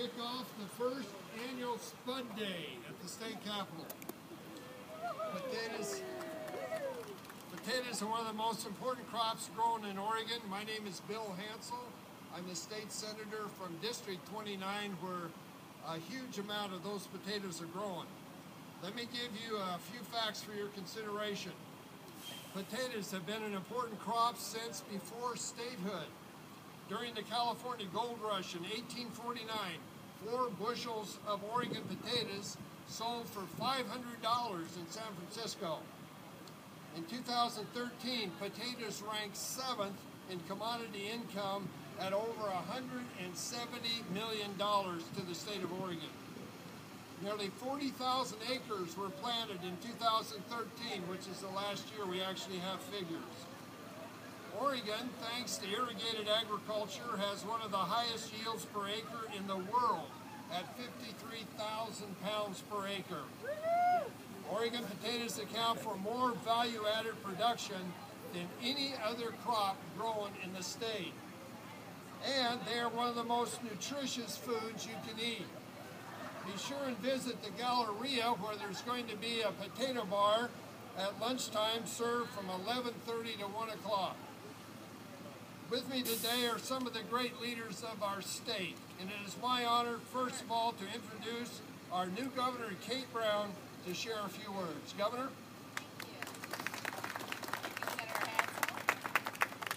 kick off the first annual Spud Day at the state capitol. Potatoes are one of the most important crops grown in Oregon. My name is Bill Hansel. I'm the state senator from District 29, where a huge amount of those potatoes are growing. Let me give you a few facts for your consideration. Potatoes have been an important crop since before statehood. During the California Gold Rush in 1849, 4 bushels of Oregon potatoes sold for $500 in San Francisco. In 2013, potatoes ranked 7th in commodity income at over $170 million to the state of Oregon. Nearly 40,000 acres were planted in 2013, which is the last year we actually have figures. Oregon, thanks to irrigated agriculture, has one of the highest yields per acre in the world at 53,000 pounds per acre. Oregon potatoes account for more value-added production than any other crop grown in the state. And they are one of the most nutritious foods you can eat. Be sure and visit the Galleria, where there's going to be a potato bar at lunchtime served from 11:30 to 1 o'clock. With me today are some of the great leaders of our state, and it is my honor, first of all, to introduce our new governor, Kate Brown, to share a few words. Governor?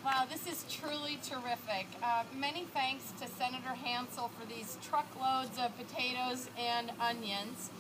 Wow, this is truly terrific. Many thanks to Senator Hansel for these truckloads of potatoes and onions.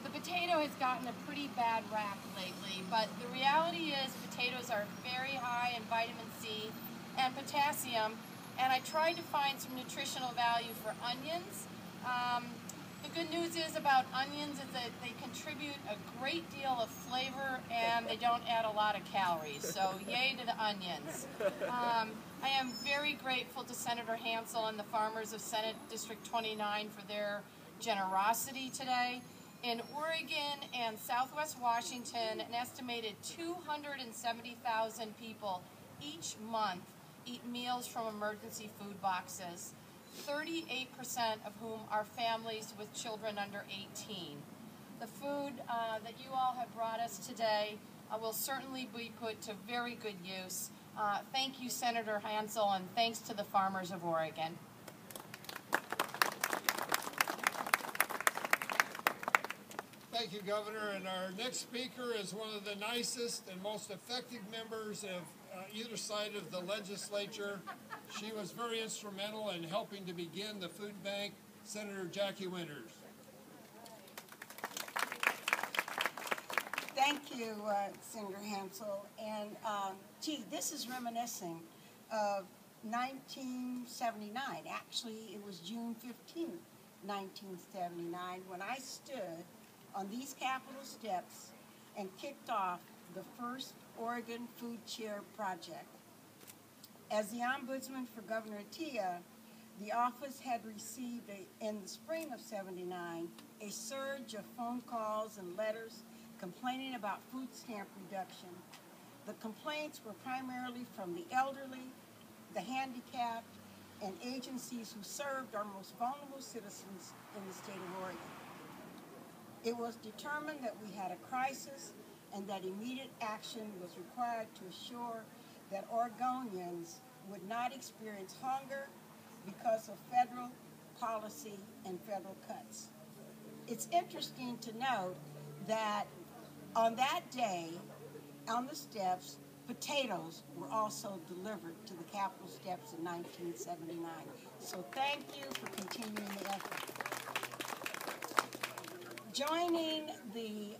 The potato has gotten a pretty bad rap lately, but the reality is potatoes are very high in vitamin C and potassium, and I tried to find some nutritional value for onions. The good news is about onions is that they contribute a great deal of flavor and they don't add a lot of calories, so yay to the onions. I am very grateful to Senator Hansel and the farmers of Senate District 29 for their generosity today. In Oregon and Southwest Washington, an estimated 270,000 people each month eat meals from emergency food boxes, 38% of whom are families with children under 18. The food that you all have brought us today will certainly be put to very good use. Thank you, Senator Hansel, and thanks to the farmers of Oregon. Thank you, Governor. And our next speaker is one of the nicest and most effective members of either side of the legislature. She was very instrumental in helping to begin the food bank, Senator Jackie Winters. Thank you, Senator Hansel. And gee, this is reminiscing of 1979. Actually, it was June 15, 1979, when I stood on these Capitol steps and kicked off the first Oregon Food Chair Project. As the Ombudsman for Governor Atiyeh, the office had received, in the spring of '79, a surge of phone calls and letters complaining about food stamp reduction. The complaints were primarily from the elderly, the handicapped, and agencies who served our most vulnerable citizens in the state of Oregon. It was determined that we had a crisis and that immediate action was required to assure that Oregonians would not experience hunger because of federal policy and federal cuts. It's interesting to note that on that day, on the steps, potatoes were also delivered to the Capitol steps in 1979. So thank you for continuing the effort. Joining the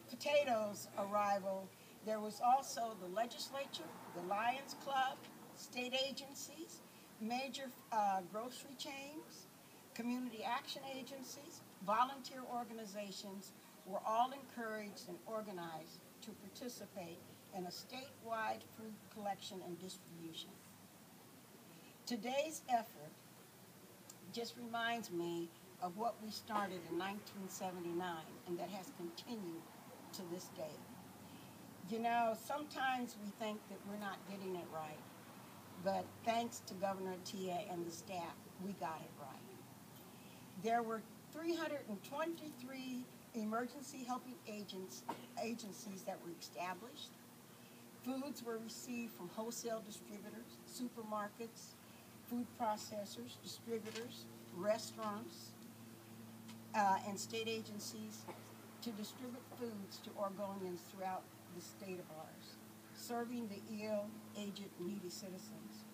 potatoes arrival, there was also the legislature, the Lions Club, state agencies, major grocery chains, community action agencies, volunteer organizations were all encouraged and organized to participate in a statewide food collection and distribution. Today's effort just reminds me of what we started in 1979 and that has continued to this day. You know, sometimes we think that we're not getting it right, but thanks to Governor Atiyeh and the staff, we got it right. There were 323 emergency helping agencies that were established. Foods were received from wholesale distributors, supermarkets, food processors, distributors, restaurants, and state agencies to distribute foods to Oregonians throughout the state of ours, serving the ill, aged, needy citizens.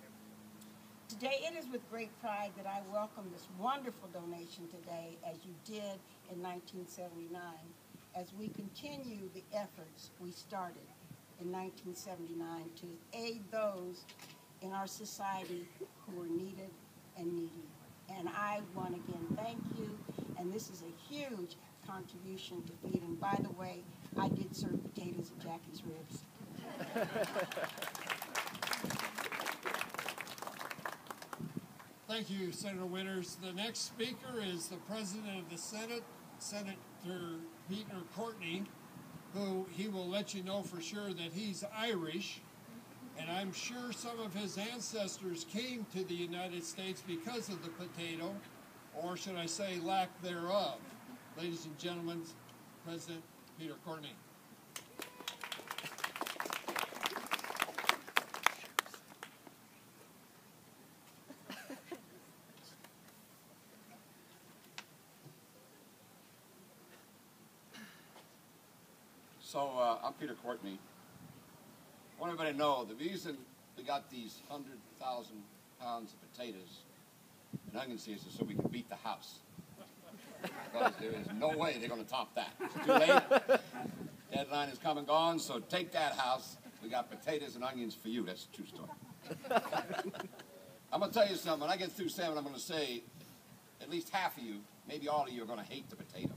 Today, it is with great pride that I welcome this wonderful donation today, as you did in 1979, as we continue the efforts we started in 1979 to aid those in our society who are needed and needy. And I want to again thank you, and this is a huge contribution to feeding. By the way, I did serve potatoes at Jackie's Ribs. Thank you, Senator Winters. The next speaker is the President of the Senate, Senator Peter Courtney, who he will let you know for sure that he's Irish, and I'm sure some of his ancestors came to the United States because of the potato, or should I say lack thereof. Ladies and gentlemen, President Peter Courtney. So I'm Peter Courtney. I want everybody to know the reason we got these 100,000 pounds of potatoes and onions here is so we can beat the House. Because there is no way they're going to top that. It's too late. Deadline is come and gone, so take that, House. We got potatoes and onions for you. That's a true story. I'm going to tell you something. When I get through saying what I'm going to say, at least half of you, maybe all of you, are going to hate the potato.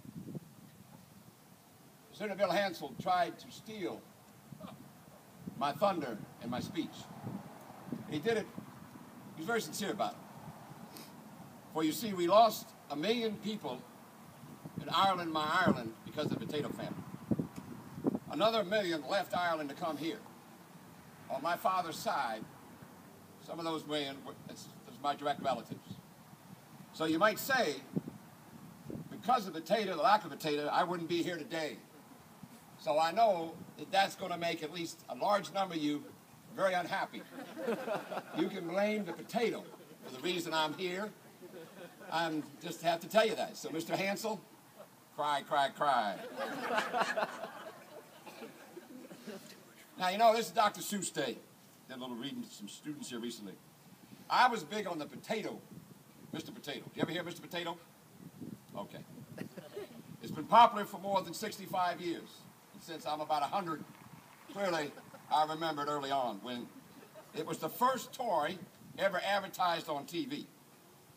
Senator Bill Hansel tried to steal my thunder and my speech. He did it. He was very sincere about it. For you see, we lost 1 million people in Ireland, my Ireland, because of the potato famine. Another 1 million left Ireland to come here. On my father's side, some of those million, that's my direct relatives. So you might say, because of potato, the lack of potato, I wouldn't be here today. So I know that that's going to make at least a large number of you very unhappy. You can blame the potato for the reason I'm here. I just have to tell you that. So Mr. Hansel, cry, cry, cry. Now, you know, this is Dr. Seuss Day. Did a little reading to some students here recently. I was big on the potato, Mr. Potato. Do you ever hear Mr. Potato? Okay. It's been popular for more than 65 years. Since I'm about 100, clearly I remembered early on when it was the first toy ever advertised on TV.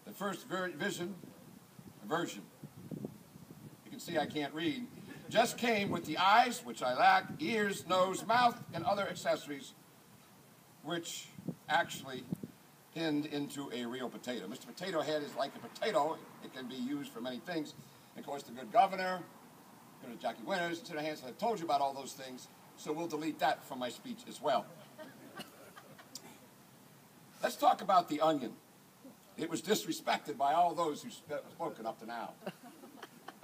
The first version, you can see I can't read, just came with the eyes, which I lack, ears, nose, mouth, and other accessories, which actually pinned into a real potato. Mr. Potato Head is like a potato. It can be used for many things. And of course, the good governor, Jackie Winters, and Senator Hansel have told you about all those things, so we'll delete that from my speech as well. Let's talk about the onion. It was disrespected by all those who've spoken up to now.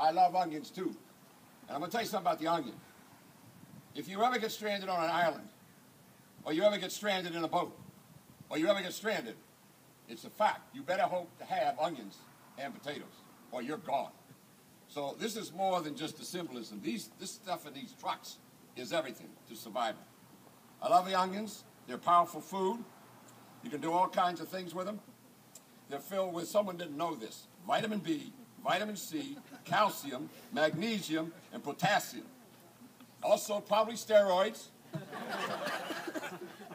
I love onions too. And I'm going to tell you something about the onion. If you ever get stranded on an island, or you ever get stranded in a boat, or you ever get stranded, it's a fact. You better hope to have onions and potatoes, or you're gone. So this is more than just the symbolism. This stuff in these trucks is everything to survival. I love the onions. They're powerful food. You can do all kinds of things with them. They're filled with, someone didn't know this, vitamin B, vitamin C, calcium, magnesium, and potassium. Also probably steroids. I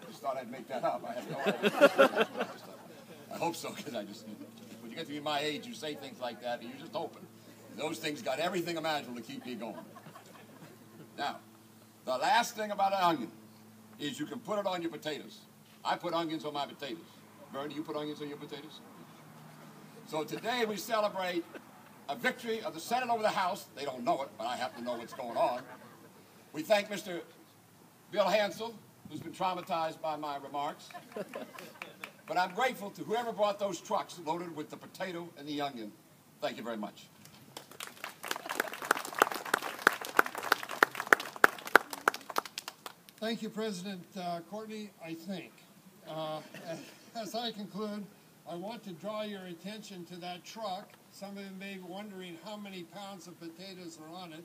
just thought I'd make that up. I have no idea. I hope so, because when you get to be my age, you say things like that, and you're just hoping. Those things got everything imaginable to keep me going. Now, the last thing about an onion is you can put it on your potatoes. I put onions on my potatoes. Bernie, you put onions on your potatoes? So today we celebrate a victory of the Senate over the House. They don't know it, but I have to know what's going on. We thank Mr. Bill Hansel, who's been traumatized by my remarks. But I'm grateful to whoever brought those trucks loaded with the potato and the onion Thank you very much. Thank you, President Courtney, I think. As I conclude, I want to draw your attention to that truck. Some of you may be wondering how many pounds of potatoes are on it.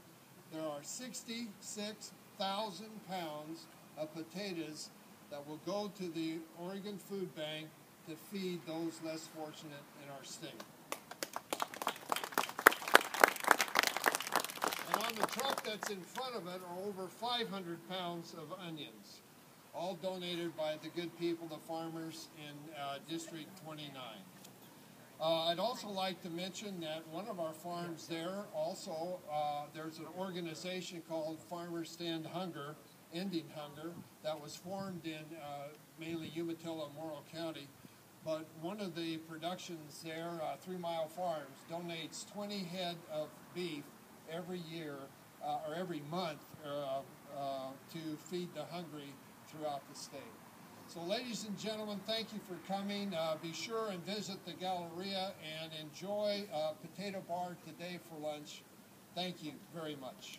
There are 66,000 pounds of potatoes that will go to the Oregon Food Bank to feed those less fortunate in our state. And on the truck that's in front of it are over 500 pounds of onions, all donated by the good people, the farmers in District 29. I'd also like to mention that one of our farms there also, there's an organization called Farmers Stand Hunger, Ending Hunger, that was formed in mainly Umatilla and Morrow County. But one of the productions there, 3 Mile Farms, donates 20 head of beef every year or every month to feed the hungry throughout the state. So ladies and gentlemen, thank you for coming. Be sure and visit the Galleria and enjoy Potato Bar today for lunch. Thank you very much.